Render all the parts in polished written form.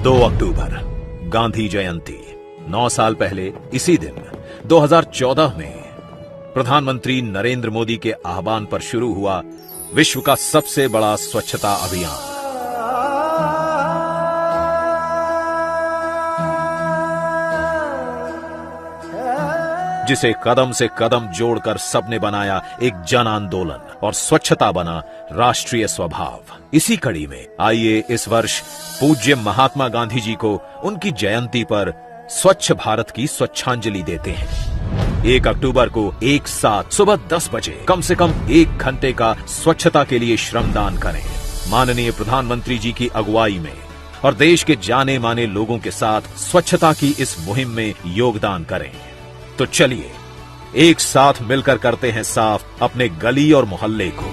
2 अक्टूबर गांधी जयंती। 9 साल पहले इसी दिन 2014 में प्रधानमंत्री नरेंद्र मोदी के आह्वान पर शुरू हुआ विश्व का सबसे बड़ा स्वच्छता अभियान। जिसे कदम से कदम जोड़कर सबने बनाया एक जन आंदोलन और स्वच्छता बना राष्ट्रीय स्वभाव। इसी कड़ी में आइए इस वर्ष पूज्य महात्मा गांधी जी को उनकी जयंती पर स्वच्छ भारत की स्वच्छांजलि देते हैं। 1 अक्टूबर को एक साथ सुबह 10 बजे कम से कम 1 घंटे का स्वच्छता के लिए श्रमदान करें। माननीय प्रधानमंत्री जी की अगुवाई में और देश के जाने माने लोगों के साथ स्वच्छता की इस मुहिम में योगदान करें। तो चलिए एक साथ मिलकर करते हैं साफ अपने गली और मोहल्ले को।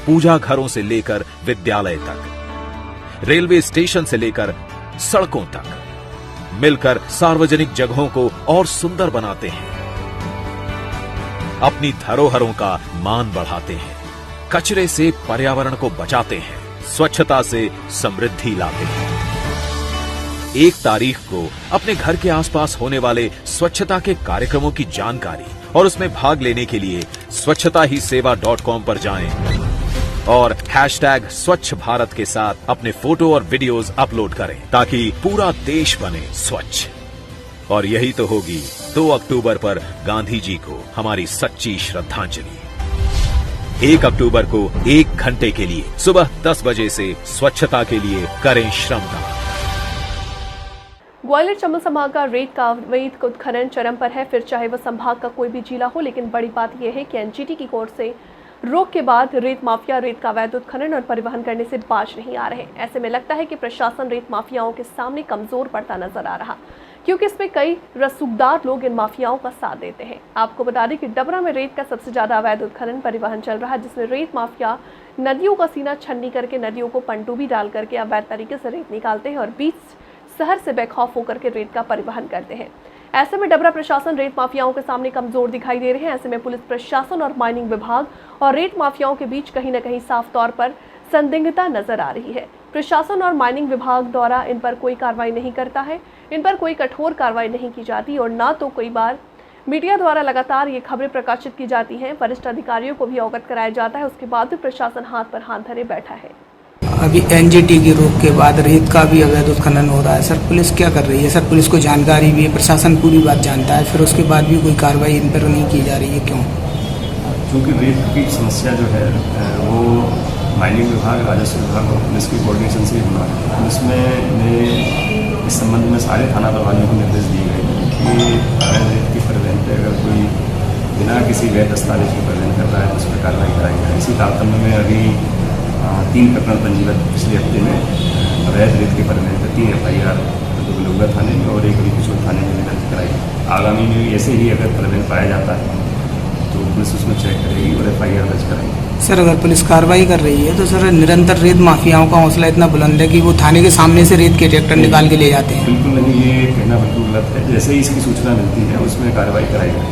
पूजा घरों से लेकर विद्यालय तक, रेलवे स्टेशन से लेकर सड़कों तक, मिलकर सार्वजनिक जगहों को और सुंदर बनाते हैं। अपनी धरोहरों का मान बढ़ाते हैं, कचरे से पर्यावरण को बचाते हैं, स्वच्छता से समृद्धि लाते हैं। 1 तारीख को अपने घर के आसपास होने वाले स्वच्छता के कार्यक्रमों की जानकारी और उसमें भाग लेने के लिए स्वच्छताहीसेवा.com पर जाएं और #स्वच्छ भारत के साथ अपने फोटो और वीडियोस अपलोड करें ताकि पूरा देश बने स्वच्छ। और यही तो होगी 2 अक्टूबर पर गांधी जी को हमारी सच्ची श्रद्धांजलि। 1 अक्टूबर को 1 घंटे के लिए सुबह 10 बजे से स्वच्छता के लिए करें श्रमदान। ग्वालियर चंबल संभाग का रेत का अवैध उत्खनन चरम पर है, फिर चाहे वह संभाग का कोई भी जिला हो। लेकिन बड़ी बात यह है कि एनजीटी की कोर्ट से रोक के बाद रेत माफिया रेत का अवैध उत्खनन और परिवहन करने से बाज नहीं आ रहे। ऐसे में लगता है कि प्रशासन रेत माफियाओं के सामने कमजोर पड़ता नजर आ रहा, क्योंकि इसमें कई रसूखदार लोग इन माफियाओं का साथ देते हैं। आपको बता दें कि डबरा में रेत का सबसे ज्यादा अवैध उत्खनन परिवहन चल रहा है, जिसमें रेत माफिया नदियों का सीना छन्नी करके नदियों को पनडुब्बी डाल करके अवैध तरीके से रेत निकालते हैं और बीच शहर से बेखौफ होकर के रेत का परिवहन करते हैं। ऐसे में डबरा प्रशासन रेत माफियाओं के सामने कमजोर दिखाई दे रहे हैं। ऐसे में पुलिस प्रशासन और माइनिंग विभाग और रेत माफियाओं के बीच कहीं न कहीं साफ तौर पर संदिग्धता नजर आ रही है। प्रशासन और माइनिंग विभाग द्वारा इन पर कोई कार्रवाई नहीं करता है, इन पर कोई कठोर कार्रवाई नहीं की जाती और ना तो कई बार मीडिया द्वारा लगातार ये खबरें प्रकाशित की जाती हैं, वरिष्ठ अधिकारियों को भी अवगत कराया जाता है, उसके बाद भी प्रशासन हाथ पर हाथ धरे बैठा है। अभी एनजीटी की रोक के बाद रेत का भी अवैध उत्खनन हो रहा है। सर पुलिस क्या कर रही है? सर पुलिस को जानकारी भी है, प्रशासन पूरी बात जानता है, फिर उसके बाद भी कोई कार्रवाई इन पर नहीं की जा रही है, क्यों? क्योंकि रेत की समस्या जो है वो माइनिंग विभाग, राजस्व विभाग और पुलिस की कोऑर्डिनेशन से होना है। पुलिस में इस संबंध में सारे थाना प्रभारियों को निर्देश दिए गए कि अवैध रेत की परिवहन पर अगर कोई बिना किसी वैध दस्तावेज के परिवहन कर रहा है तो उस पर कार्रवाई कराई जाए। इसी तारतम्य में अभी 3 प्रकरण पंजीबद्ध पिछले हफ्ते में अवैध रेत के परिवहन पर 3 FIR तो बिलोगा थाने में और 1 अलीपुर थाने में दर्ज कराई। आगामी में ऐसे ही अगर परिवहन पाया जाता है तो पुलिस उसमें चेक करेगी और FIR दर्ज कराएगी। सर अगर पुलिस कार्रवाई कर रही है तो सर निरंतर रेत माफियाओं का हौसला इतना बुलंद है कि वो थाने के सामने से रेत के ट्रैक्टर निकाल के ले जाते हैं। बिल्कुल नहीं, ये कहना बिल्कुल गलत है। जैसे ही इसकी सूचना मिलती है उसमें कार्रवाई कराई जाएगी।